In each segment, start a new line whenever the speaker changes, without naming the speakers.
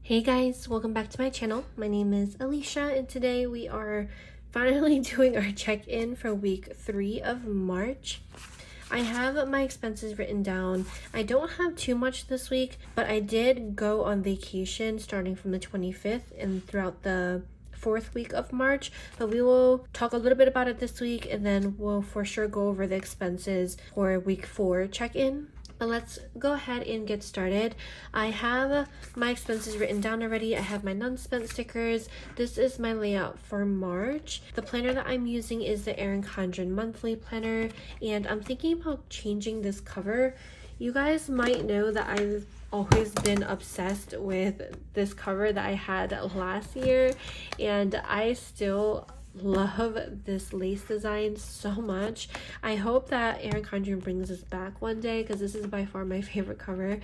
Hey guys, welcome back to my channel. My name is Alicia and today we are finally doing our check-in for week 3 of March. I have my expenses written down. I don't have too much this week, but I did go on vacation starting from the 25th and throughout the 4th week of March, but we will talk a little bit about it this week and then we'll for sure go over the expenses for week 4 check-in. But let's go ahead and get started. I have my expenses written down already. I have my non-spent stickers. This is my layout for March. The planner that I'm using is the Erin Condren monthly planner, and I'm thinking about changing this cover. You guys might know that I've always been obsessed with this cover that I had last year, and I still love this lace design so much. I hope that Erin Condren brings this back one day because this is by far my favorite cover.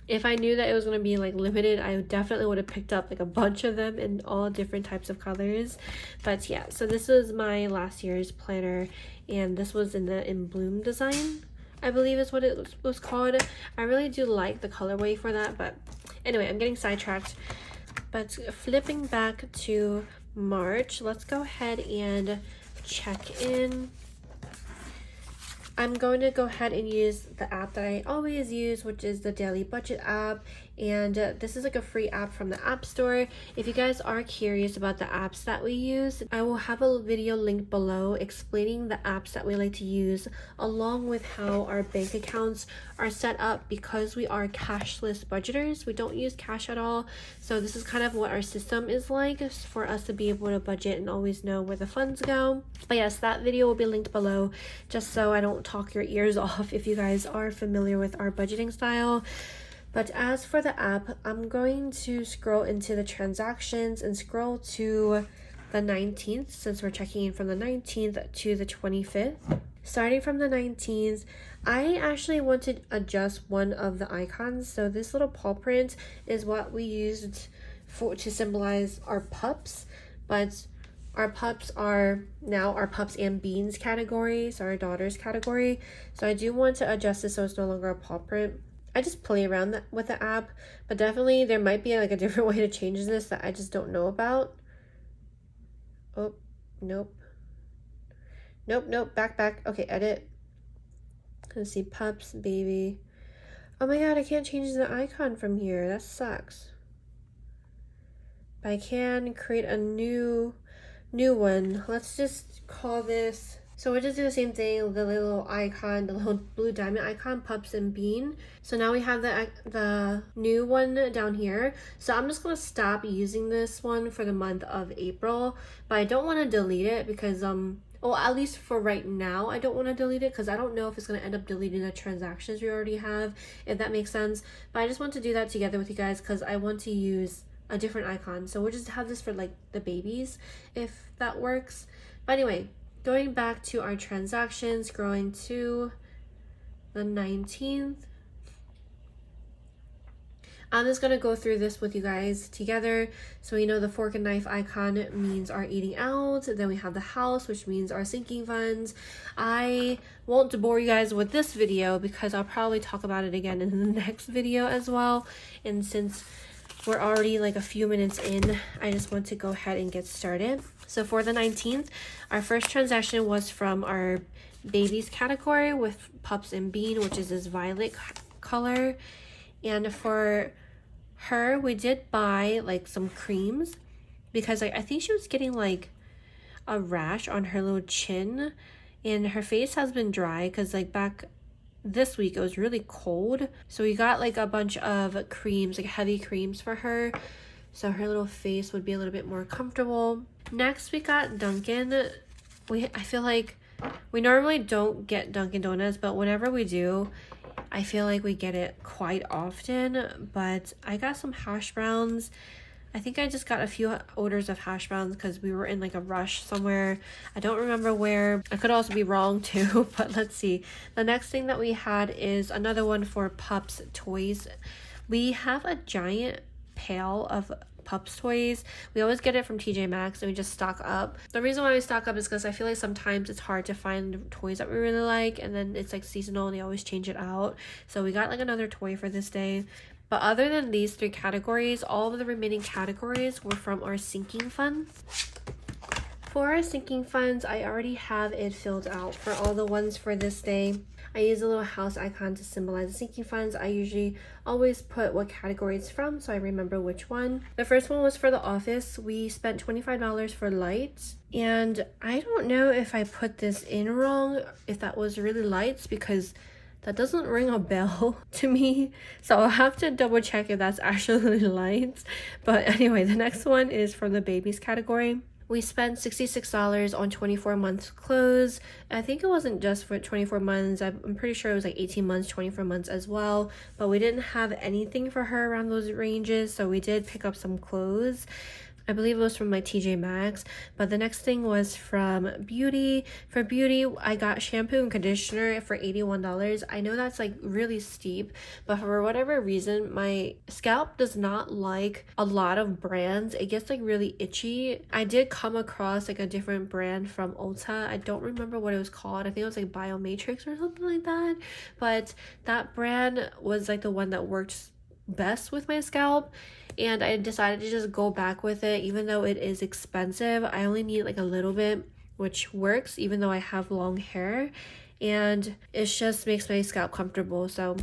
If I knew that it was going to be like limited, I definitely would have picked up like a bunch of them in all different types of colors. But yeah, so this was my last year's planner, and this was in the In Bloom design, I believe is what it was called. I really do like the colorway for that, but anyway, I'm getting sidetracked. But flipping back to March, let's go ahead and check in. I'm going to go ahead and use the app that I always use, which is the Daily Budget app, and this is like a free app from the App Store. If you guys are curious about the apps that we use, I will have a video linked below explaining the apps that we like to use along with how our bank accounts are set up, because we are cashless budgeters. We don't use cash at all, so this is kind of what our system is like for us to be able to budget and always know where the funds go. But yes, that video will be linked below just so I don't talk your ears off if you guys are familiar with our budgeting style. But as for the app, I'm going to scroll into the transactions and scroll to the 19th, since we're checking in from the 19th to the 25th. Starting from the 19th, I actually want to adjust one of the icons. So this little paw print is what we used to symbolize our pups, but our pups are now our pups and beans category, so our daughter's category. So I do want to adjust this so it's no longer a paw print. I just play around with the app, but definitely there might be like a different way to change this that I just don't know about. Oh, nope. Nope, back. Okay, edit. Let's see, pups, baby. Oh my god, I can't change the icon from here. That sucks. But I can create a new one. Let's just call this, so we'll just do the same thing, the little icon, the little blue diamond icon, pups and bean. So now we have the new one down here. So I'm just gonna stop using this one for the month of April, but I don't want to delete it because well, at least for right now, I don't want to delete it because I don't know if it's going to end up deleting the transactions we already have, if that makes sense. But I just want to do that together with you guys because I want to use a different icon. So we'll just have this for like the babies, if that works. But anyway, going back to our transactions, going to the 19th. I'm just going to go through this with you guys together. So we know the fork and knife icon means our eating out. Then we have the house, which means our sinking funds. I won't bore you guys with this video because I'll probably talk about it again in the next video as well. And since we're already like a few minutes in, I just want to go ahead and get started. So for the 19th, our first transaction was from our babies category with pups and bean, which is this violet color. And for her, we did buy like some creams because I think she was getting like a rash on her little chin, and her face has been dry because like back this week it was really cold. So we got like a bunch of creams, like heavy creams for her, so her little face would be a little bit more comfortable. Next we got Dunkin'. I feel like we normally don't get Dunkin' Donuts, but whenever we do, I feel like we get it quite often. But I got some hash browns. I think I just got a few orders of hash browns because we were in like a rush somewhere. I don't remember where. I could also be wrong too, but let's see. The next thing that we had is another one for pups toys. We have a giant pail of pups toys. We always get it from TJ Maxx and we just stock up. The reason why we stock up is because I feel like sometimes it's hard to find toys that we really like, and then it's like seasonal and they always change it out. So we got like another toy for this day. But other than these 3 categories, all of the remaining categories were from our sinking fund. For our sinking funds, I already have it filled out for all the ones for this day. I use a little house icon to symbolize the sinking funds. I usually always put what category it's from so I remember which one. The first one was for the office. We spent $25 for lights. And I don't know if I put this in wrong, if that was really lights, because that doesn't ring a bell to me. So I'll have to double check if that's actually lights. But anyway, the next one is from the babies category. We spent $66 on 24 months clothes. I think it wasn't just for 24 months. I'm pretty sure it was like 18 months, 24 months as well. But we didn't have anything for her around those ranges. So we did pick up some clothes. I believe it was from my TJ Maxx. But the next thing was from beauty. For beauty, I got shampoo and conditioner for $81. I know that's like really steep, but for whatever reason, my scalp does not like a lot of brands. It gets like really itchy. I did come across like a different brand from Ulta. I don't remember what it was called. I think it was like Biomatrix or something like that. But that brand was like the one that worked best with my scalp, and I decided to just go back with it. Even though it is expensive, I only need like a little bit, which works even though I have long hair, and it just makes my scalp comfortable. So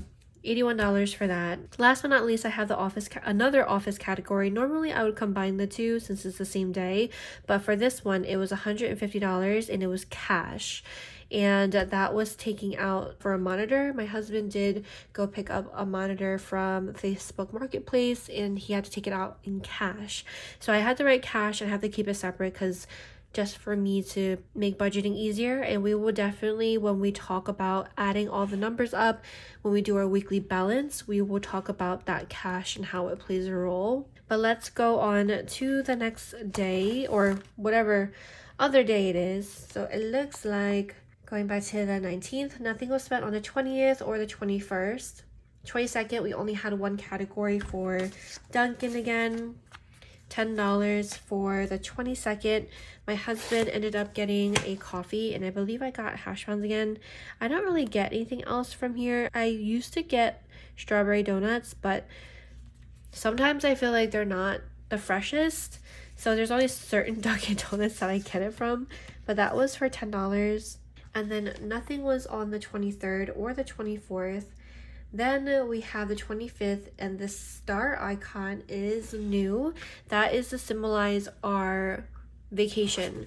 $81 for that. Last but not least, I have the another office category. Normally I would combine the two since it's the same day, but for this one it was $150 and it was cash. And that was taking out for a monitor. My husband did go pick up a monitor from Facebook Marketplace and he had to take it out in cash. So I had to write cash and I have to keep it separate because just for me to make budgeting easier. And we will definitely, when we talk about adding all the numbers up, when we do our weekly balance, we will talk about that cash and how it plays a role. But let's go on to the next day or whatever other day it is. So it looks like going back to the 19th, nothing was spent on the 20th or the 21st. 22nd, we only had one category for Dunkin' again. $10 for the 22nd. My husband ended up getting a coffee and I believe I got hash browns again. I don't really get anything else from here. I used to get strawberry donuts, but sometimes I feel like they're not the freshest. So there's only certain Dunkin' Donuts that I get it from, but that was for $10. And then nothing was on the 23rd or the 24th. Then we have the 25th, and the star icon is new. That is to symbolize our vacation.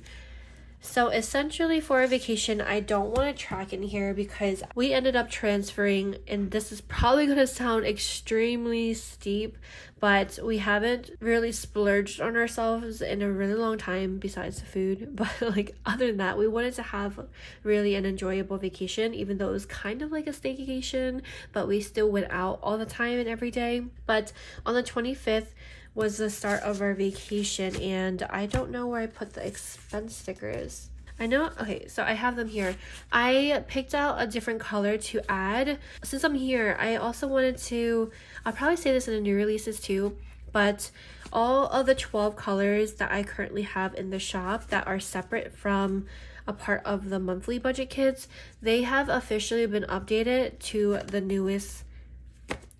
So essentially for a vacation, I don't want to track in here because we ended up transferring, and this is probably going to sound extremely steep, but we haven't really splurged on ourselves in a really long time besides the food. But like other than that, we wanted to have really an enjoyable vacation, even though it was kind of like a staycation, but we still went out all the time and every day. But on the 25th, was the start of our vacation, and I don't know where I put the expense stickers. I know, okay, so I have them here. I picked out a different color to add. Since I'm here, I also wanted to, I'll probably say this in the new releases too, but all of the 12 colors that I currently have in the shop that are separate from a part of the monthly budget kits, they have officially been updated to the newest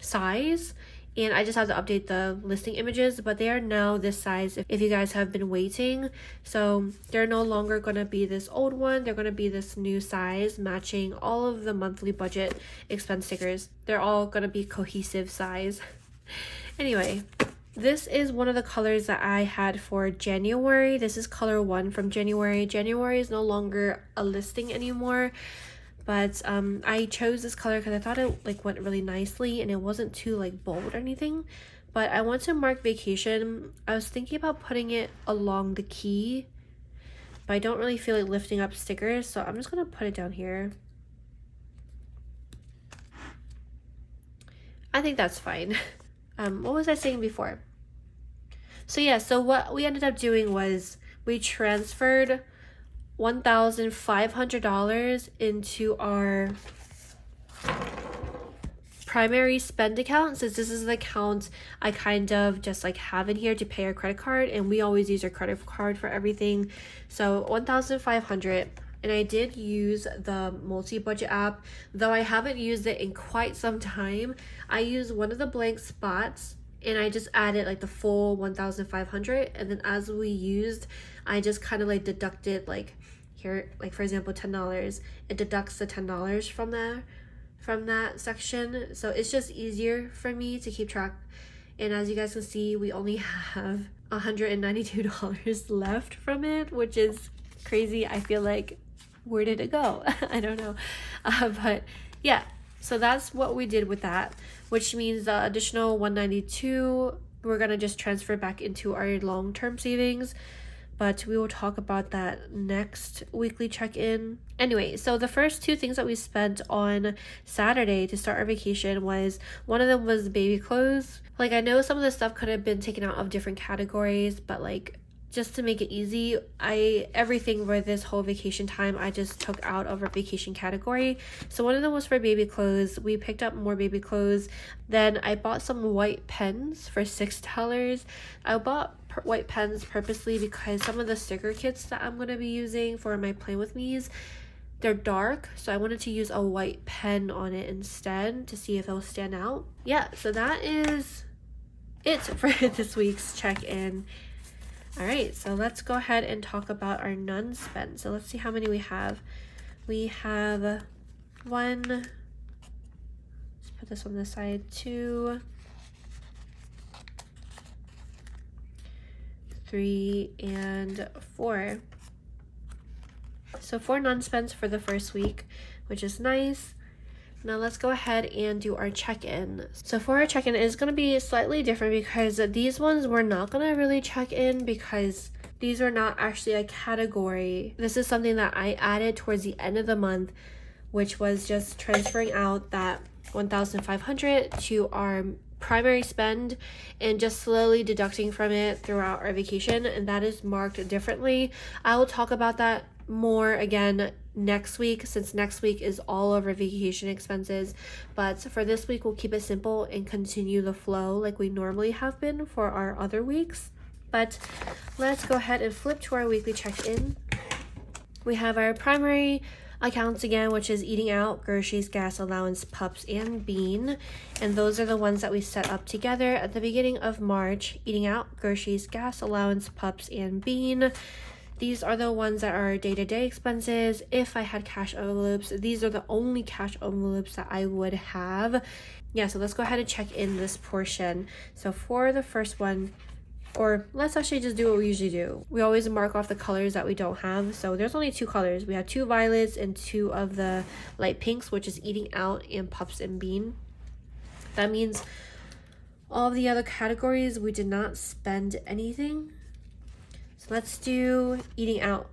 size. And I just have to update the listing images, but they are now this size if you guys have been waiting. So they're no longer going to be this old one. They're going to be this new size matching all of the monthly budget expense stickers. They're all going to be cohesive size. Anyway, this is one of the colors that I had for January. This is color 1 from January. January is no longer a listing anymore. But I chose this color because I thought it like went really nicely and it wasn't too like bold or anything. But I want to mark vacation. I was thinking about putting it along the key, but I don't really feel like lifting up stickers, so I'm just gonna put it down here. I think that's fine. What was I saying before? So yeah, so what we ended up doing was we transferred $1,500 into our primary spend account, since this is the account I kind of just like have in here to pay our credit card, and we always use our credit card for everything. So $1,500, and I did use the multi-budget app, though I haven't used it in quite some time. I used one of the blank spots and I just added like the full 1,500, and then as we used, I just kind of like deducted, like here, like for example $10, it deducts the $10 from that section, so it's just easier for me to keep track. And as you guys can see, we only have $192 left from it, which is crazy. I feel like, where did it go? I don't know. But yeah, so that's what we did with that, which means the additional 192 we're gonna just transfer back into our long-term savings, but we will talk about that next weekly check-in. Anyway, so the first two things that we spent on Saturday to start our vacation was, one of them was baby clothes. Like, I know some of the stuff could have been taken out of different categories, but like, just to make it easy, everything for this whole vacation time I just took out of our vacation category. So one of them was for baby clothes. We picked up more baby clothes. Then I bought some white pens for $6. I bought white pens purposely because some of the sticker kits that I'm going to be using for my Plan With Me's, they're dark, so I wanted to use a white pen on it instead to see if it'll stand out. Yeah, so that is it for this week's check-in. All right, so let's go ahead and talk about our non-spend. So let's see how many we have. We have 1, let's put this on the side, 2, 3, and 4. So 4 non-spends for the first week, which is nice. Now let's go ahead and do our check-in. So for our check-in, it's going to be slightly different because these ones we're not going to really check in because these are not actually a category. This is something that I added towards the end of the month, which was just transferring out that 1,500 to our primary spend and just slowly deducting from it throughout our vacation, and that is marked differently. I will talk about that more again next week, since next week is all of our vacation expenses, but for this week we'll keep it simple and continue the flow like we normally have been for our other weeks. But let's go ahead and flip to our weekly check-in. We have our primary accounts again, which is eating out, groceries, gas allowance, pups, and bean, and those are the ones that we set up together at the beginning of March. Eating out, groceries, gas allowance, pups, and bean. These are the ones that are day-to-day expenses. If I had cash envelopes, these are the only cash envelopes that I would have. Yeah, so let's go ahead and check in this portion. So for the first one, or let's actually just do what we usually do. We always mark off the colors that we don't have. So there's only 2 colors. We have 2 violets and 2 of the light pinks, which is eating out and pups and bean. That means all of the other categories, we did not spend anything. Let's do eating out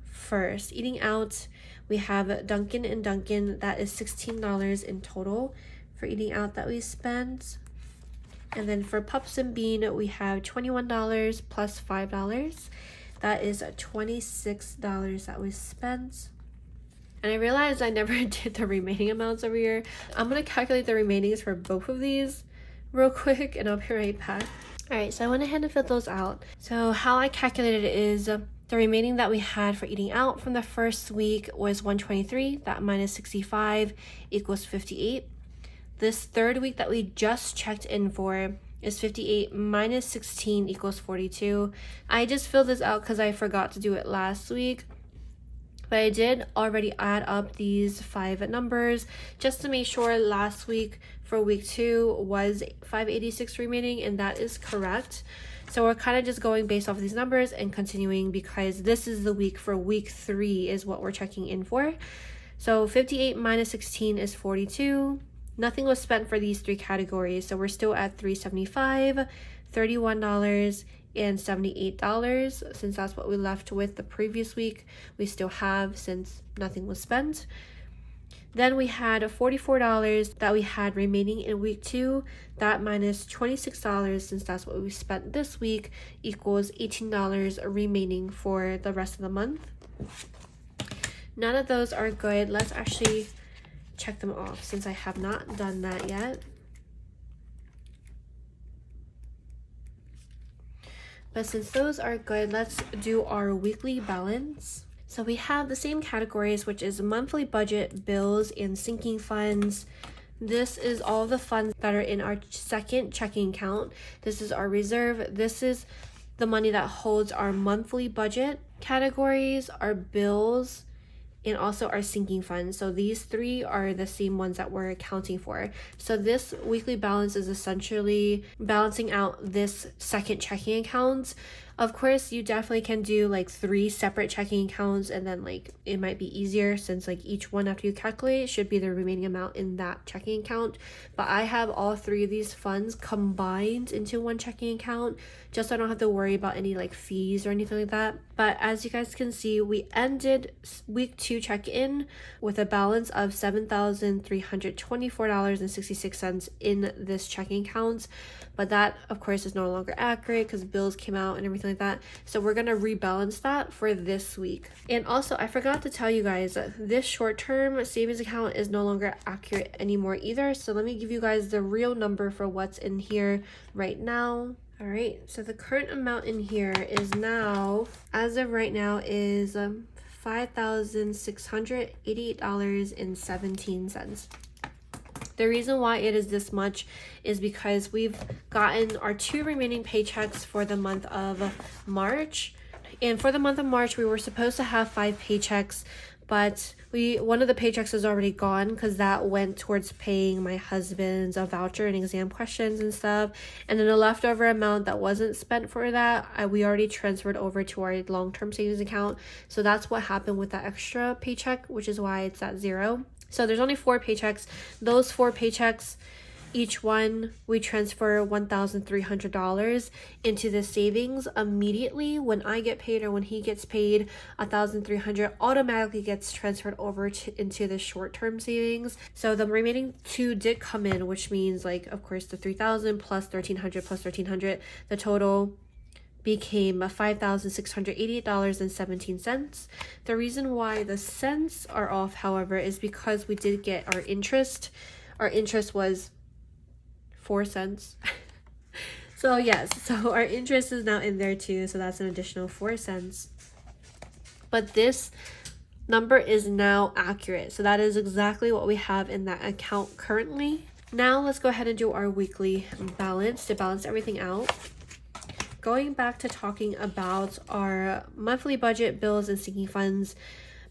first. Eating out, we have Dunkin' and Dunkin'. That is $16 in total for eating out that we spent. And then for pups and bean, we have $21 plus $5. That is $26 that we spent. And I realized I never did the remaining amounts over here. I'm going to calculate the remainings for both of these real quick and I'll be right back. Alright, so I went ahead and filled those out. So how I calculated it is the remaining that we had for eating out from the first week was 123. That minus 65 equals 58. This third week that we just checked in for is 58 minus 16 equals 42. I just filled this out because I forgot to do it last week. But I did already add up these 5 numbers just to make sure last week for week 2 was 586 remaining, and that is correct. So we're kind of just going based off of these numbers and continuing because this is the week for week 3 is what we're checking in for. So 58 minus 16 is 42. Nothing was spent for these 3 categories, so we're still at $375, $31, and $78, since that's what we left with the previous week. We still have, since nothing was spent. Then we had $44 that we had remaining in week 2. That minus $26, since that's what we spent this week, equals $18 remaining for the rest of the month. None of those are good. Let's actually check them off since I have not done that yet. But since those are good, let's do our weekly balance. So we have the same categories, which is monthly budget, bills, and sinking funds. This is all the funds that are in our second checking account. This is our reserve. This is the money that holds our monthly budget categories, our bills, and also our sinking funds. So these three are the same ones that we're accounting for. So this weekly balance is essentially balancing out this second checking account. Of course, you definitely can do like 3 separate checking accounts, and then like it might be easier since like each one after you calculate should be the remaining amount in that checking account. But I have all 3 of these funds combined into one checking account just so I don't have to worry about any like fees or anything like that. But as you guys can see, we ended week 2 check-in with a balance of $7,324.66 in this checking account. But that, of course, is no longer accurate because bills came out and everything like that. So we're going to rebalance that for this week. And also, I forgot to tell you guys, this short-term savings account is no longer accurate anymore either. So let me give you guys the real number for what's in here right now. All right, so the current amount in here is now, as of right now, is $5,688.17. The reason why it is this much is because we've gotten our 2 remaining paychecks for the month of March. And for the month of March, we were supposed to have 5 paychecks, but one of the paychecks is already gone because that went towards paying my husband's voucher and exam questions and stuff. And then the leftover amount that wasn't spent for that, we already transferred over to our long-term savings account. So that's what happened with that extra paycheck, which is why it's at 0. So there's only 4 paychecks. Those 4 paychecks, each one, we transfer $1,300 into the savings immediately. When I get paid or when he gets paid, $1,300 automatically gets transferred over into the short-term savings. So the remaining 2 did come in, which means like, of course, the $3,000 plus $1,300 plus $1,300, the total became $5,688.17. The reason why the cents are off, however, is because we did get our interest. Our interest was 4 cents. So yes, so our interest is now in there too, so that's an additional 4 cents. But this number is now accurate, so that is exactly what we have in that account currently. Now let's go ahead and do our weekly balance to balance everything out. Going back to talking about our monthly budget, bills, and sinking funds.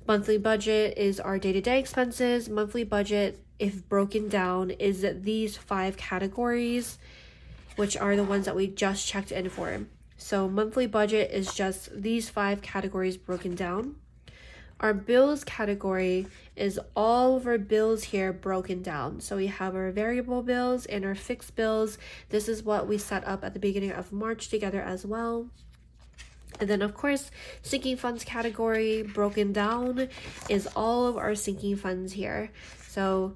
Monthly budget is our day-to-day expenses. Monthly budget, if broken down, is these 5 categories, which are the ones that we just checked in for. So monthly budget is just these 5 categories broken down. Our bills category is all of our bills here broken down. So we have our variable bills and our fixed bills. This is what we set up at the beginning of March together as well. And then, of course, sinking funds category broken down is all of our sinking funds here. So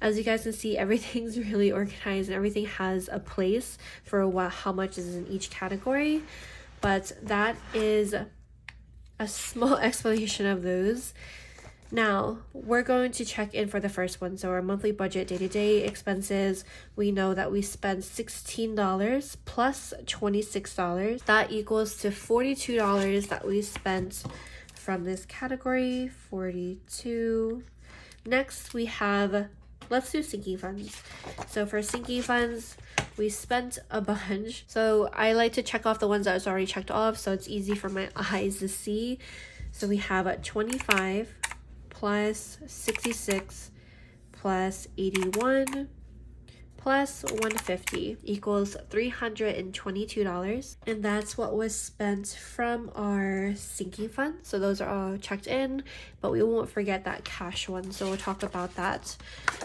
as you guys can see, everything's really organized and everything has a place for how much is in each category. But that is a small explanation of those. Now we're going to check in for the first one. So our monthly budget, day-to-day expenses, we know that we spent $16 plus $26. That equals to $42 that we spent from this category. 42. Next we have, let's do sinking funds. So for sinking funds, we spent a bunch. So I like to check off the ones that was already checked off so it's easy for my eyes to see. So we have 25 plus 66 plus 81 plus 150 equals $322. And that's what was spent from our sinking fund. So those are all checked in, but we won't forget that cash one. So we'll talk about that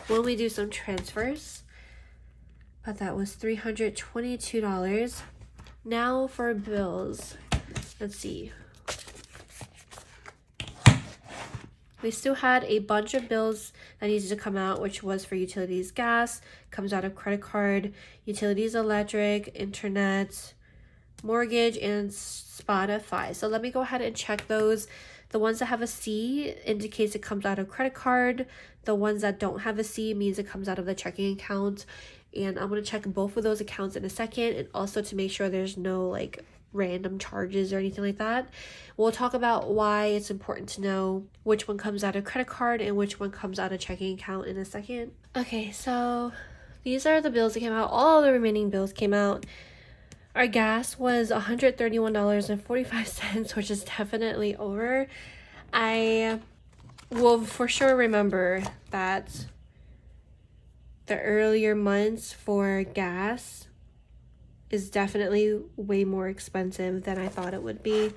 when we do some transfers. But that was $322. Now for bills. Let's see. We still had a bunch of bills that needed to come out, which was for utilities, gas, comes out of credit card, utilities, electric, internet, mortgage, and Spotify. So let me go ahead and check those. The ones that have a C indicates it comes out of credit card. The ones that don't have a C means it comes out of the checking account. and I'm going to check both of those accounts in a second, and also to make sure there's no like random charges or anything like that. We'll talk about why it's important to know which one comes out of credit card and which one comes out of checking account in a second. Okay, so these are the bills that came out. All the remaining bills came out. Our gas was $131.45, which is definitely over. I will for sure remember that the earlier months for gas is definitely way more expensive than I thought it would be.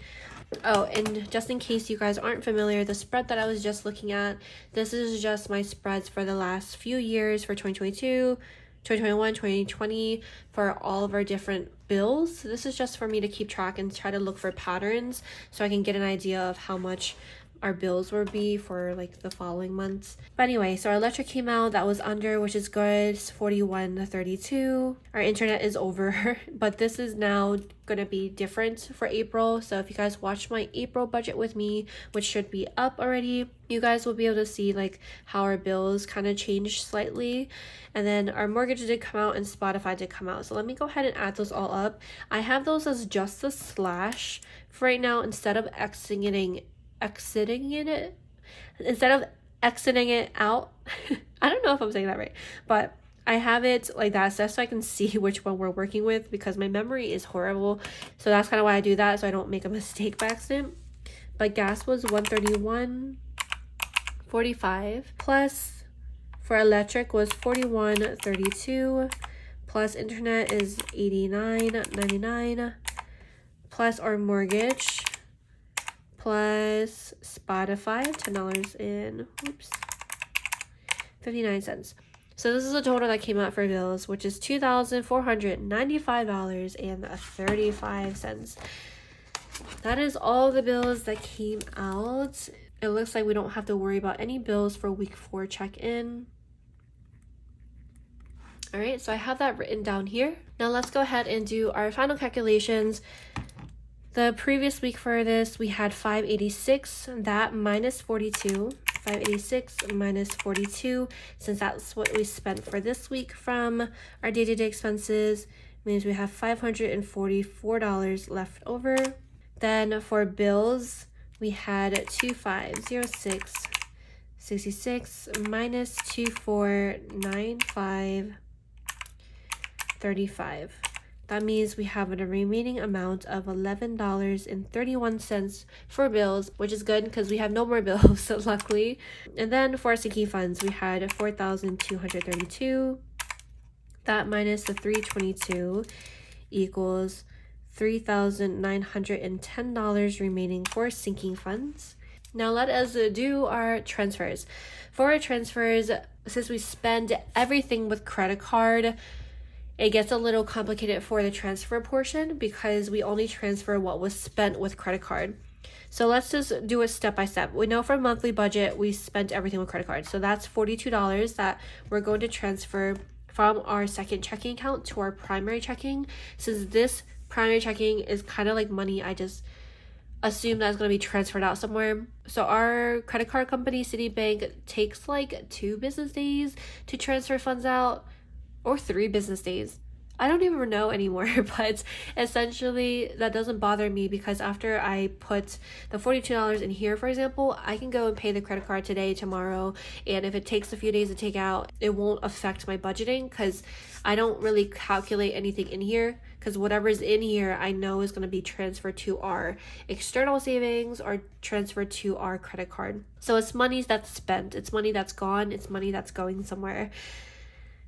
Oh, and just in case you guys aren't familiar, the spread that I was just looking at, this is just my spreads for the last few years for 2022, 2021, 2020, for all of our different bills. This is just for me to keep track and try to look for patterns so I can get an idea of how much our bills will be for like the following months. But anyway, so our electric came out, that was under, which is good. It's $41.32. Our internet is over, but this is now gonna be different for April. So if you guys watched my April budget with me, which should be up already, you guys will be able to see like how our bills kind of changed slightly. And then our mortgage did come out and Spotify did come out. So let me go ahead and add those all up. I have those as just a slash for right now instead of exiting it out. I don't know if I'm saying that right, but I have it like that just so I can see which one we're working with, because my memory is horrible. So that's kind of why I do that, so I don't make a mistake by accident. But gas was $131.45 plus for electric was $41.32 plus internet is $89.99 plus our mortgage plus Spotify, $10.59. So this is the total that came out for bills, which is $2,495.35. That is all the bills that came out. It looks like we don't have to worry about any bills for week 4 check-in. All right, so I have that written down here. Now let's go ahead and do our final calculations. The previous week for this, we had 586, that minus 42, 586 minus 42, since that's what we spent for this week from our day-to-day expenses, means we have $544 left over. Then for bills, we had 2506.66 minus 2495.35. That means we have a remaining amount of $11.31 for bills, which is good because we have no more bills, luckily. And then for our sinking funds, we had $4,232. That minus the $322 equals $3,910 remaining for sinking funds. Now let us do our transfers. For our transfers, since we spend everything with credit card, it gets a little complicated for the transfer portion because we only transfer what was spent with credit card. So let's just do it step by step. We know for monthly budget, we spent everything with credit card. So that's $42 that we're going to transfer from our second checking account to our primary checking. Since this primary checking is kind of like money I just assume that's going to be transferred out somewhere. So our credit card company, Citibank, takes like 2 business days to transfer funds out, or 3 business days. I don't even know anymore, but essentially that doesn't bother me because after I put the $42 in here, for example, I can go and pay the credit card today, tomorrow, and if it takes a few days to take out, it won't affect my budgeting because I don't really calculate anything in here, because whatever's in here I know is going to be transferred to our external savings or transferred to our credit card. So it's money that's spent, it's money that's gone, it's money that's going somewhere.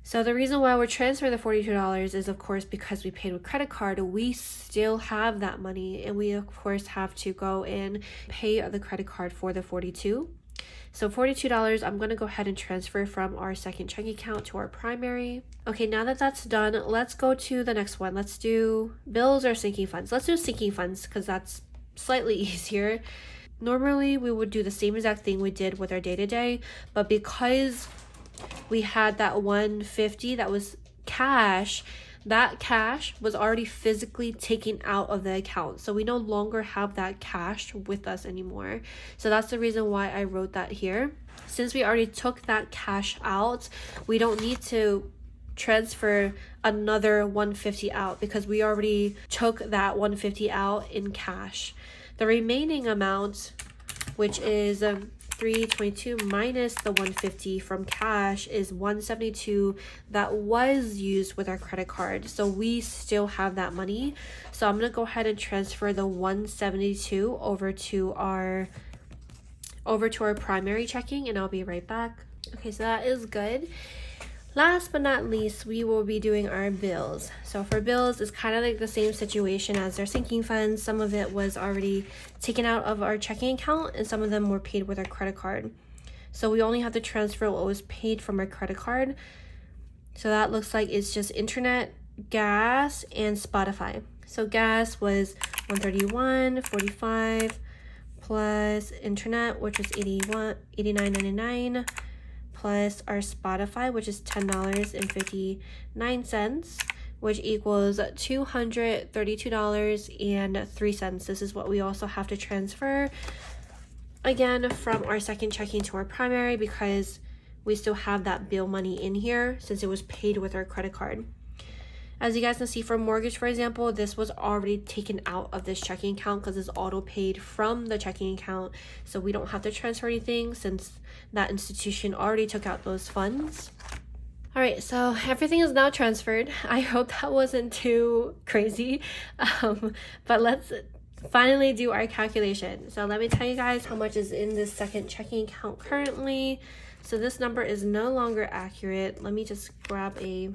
So the reason why we're transferring the $42 is, of course, because we paid with credit card. We still have that money, and we, of course, have to go and pay the credit card for the $42. So $42, I'm going to go ahead and transfer from our second checking account to our primary. Okay, now that that's done, let's go to the next one. Let's do bills or sinking funds. Let's do sinking funds because that's slightly easier. Normally, we would do the same exact thing we did with our day-to-day, but because we had that $150 that was cash, that cash was already physically taken out of the account, so we no longer have that cash with us anymore. So that's the reason why I wrote that here. Since we already took that cash out, we don't need to transfer another 150 out because we already took that 150 out in cash. The remaining amount, which is 322 minus the 150 from cash, is 172 that was used with our credit card. So we still have that money. So I'm gonna go ahead and transfer the 172 over to our primary checking, and I'll be right back. Okay, so that is good. Last but not least, we will be doing our bills. So for bills, it's kind of like the same situation as our sinking funds. Some of it was already taken out of our checking account and some of them were paid with our credit card. So we only have to transfer what was paid from our credit card. So that looks like it's just internet, gas, and Spotify. So gas was $131.45 plus internet, which was $89.99. Plus our Spotify, which is $10.59, which equals $232.03. This is what we also have to transfer again from our second checking to our primary because we still have that bill money in here since it was paid with our credit card. As you guys can see, for mortgage, for example, this was already taken out of this checking account because it's auto paid from the checking account. So we don't have to transfer anything since that institution already took out those funds. All right, so everything is now transferred. I hope that wasn't too crazy, but let's finally do our calculation. So let me tell you guys how much is in this second checking account currently. So this number is no longer accurate. Let me just grab a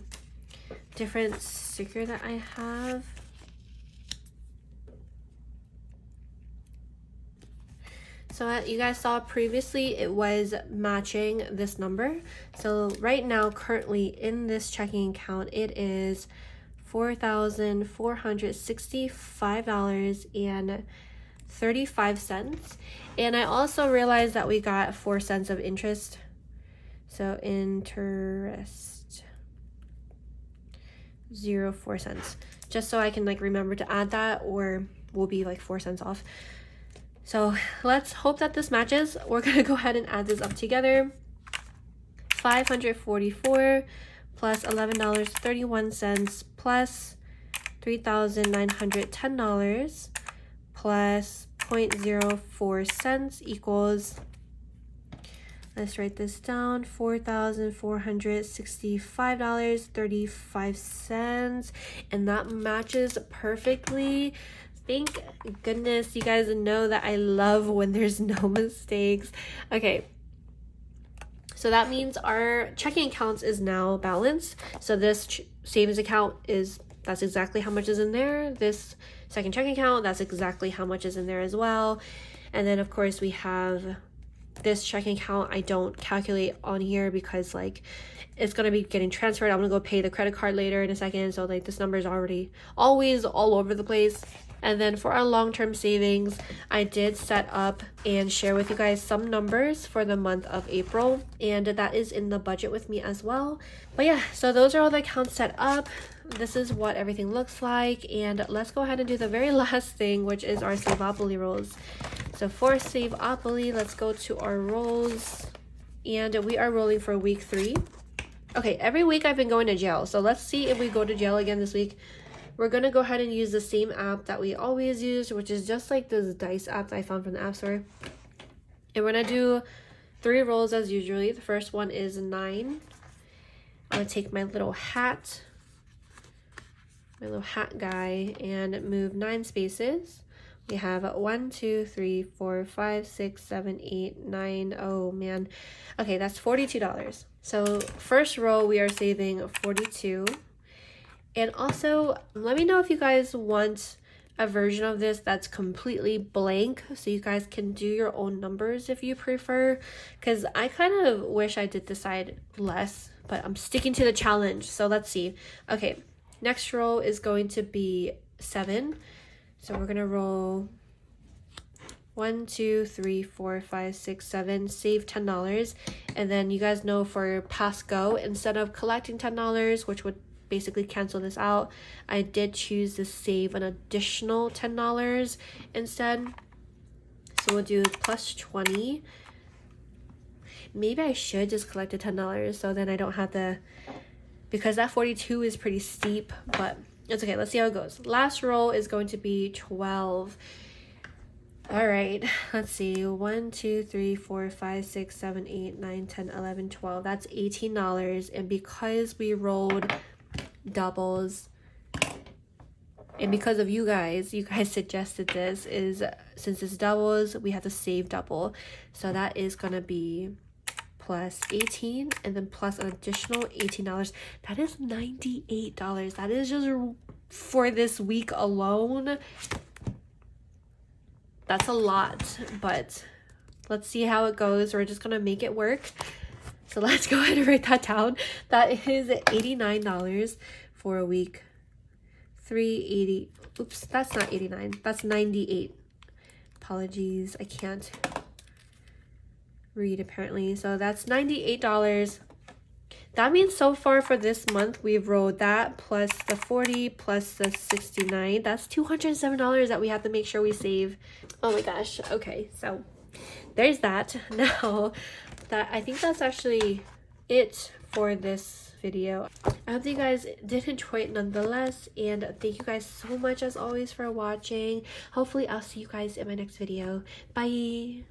different sticker that I have. So you guys saw previously it was matching this number. So right now, currently in this checking account, it is $4,465.35. And I also realized that we got 4 cents of interest. So interest 0.04 cents, just so I can like remember to add that, or we'll be like 4 cents off. So let's hope that this matches. We're gonna go ahead and add this up together. 544 plus $11.31 plus $3,910 plus 0.04 cents equals, let's write this down, $4,465.35, and that matches perfectly. Thank goodness. You guys know that I love when there's no mistakes. Okay, so that means our checking accounts is now balanced. So this savings account that's exactly how much is in there. This second checking account, that's exactly how much is in there as well. And then of course we have this checking account. I don't calculate on here because like it's gonna be getting transferred. I'm gonna go pay the credit card later in a second, so like this number is already always all over the place. And then for our long-term savings, I did set up and share with you guys some numbers for the month of April, and that is in the budget with me as well. But yeah, so those are all the accounts set up. This is what everything looks like, and let's go ahead and do the very last thing, which is our Savopoly rolls. So for Savopoly, let's go to our rolls, and we are rolling for week 3. Okay, every week I've been going to jail, so let's see if we go to jail again this week. We're going to go ahead and use the same app that we always use, which is just like this dice app that I found from the App Store. And we're going to do 3 rolls as usually. The first one is 9. I'm going to take my little hat guy, and move 9 spaces. We have 1, 2, 3, 4, 5, 6, 7, 8, 9. Oh man. Okay, that's $42. So first row we are saving 42. And also, let me know if you guys want a version of this that's completely blank, so you guys can do your own numbers if you prefer, because I kind of wish I did decide less, but I'm sticking to the challenge. So let's see. Okay, next row is going to be 7. So we're gonna roll 1, 2, 3, 4, 5, 6, 7, save $10. And then you guys know for pass go, instead of collecting $10, which would basically cancel this out, I did choose to save an additional $10 instead. So we'll do plus 20. Maybe I should just collect the $10 so then I don't have to because that 42 is pretty steep, but it's okay. Let's see how it goes. Last roll is going to be 12. All right, let's see. 1, 2, 3, 4, 5, 6, 7, 8, 9, 10, 11, 12. That's $18. And because we rolled doubles, and because of you guys suggested this, is since it's doubles, we have to save double. So that is gonna be plus 18 and then plus an additional $18. That is $98. That is just for this week alone. That's a lot, but let's see how it goes. We're just gonna make it work. So let's go ahead and write that down. That is $89 for a week. 380. Oops, that's not 89. That's 98. Apologies, I can't read apparently. So that's $98. That means so far for this month we've rolled that plus the 40 plus the 69. That's $207 that we have to make sure we save. Oh my gosh. Okay, so there's that. Now that I think that's actually it for this video. I hope you guys did enjoy it nonetheless, and thank you guys so much as always for watching. Hopefully I'll see you guys in my next video. Bye.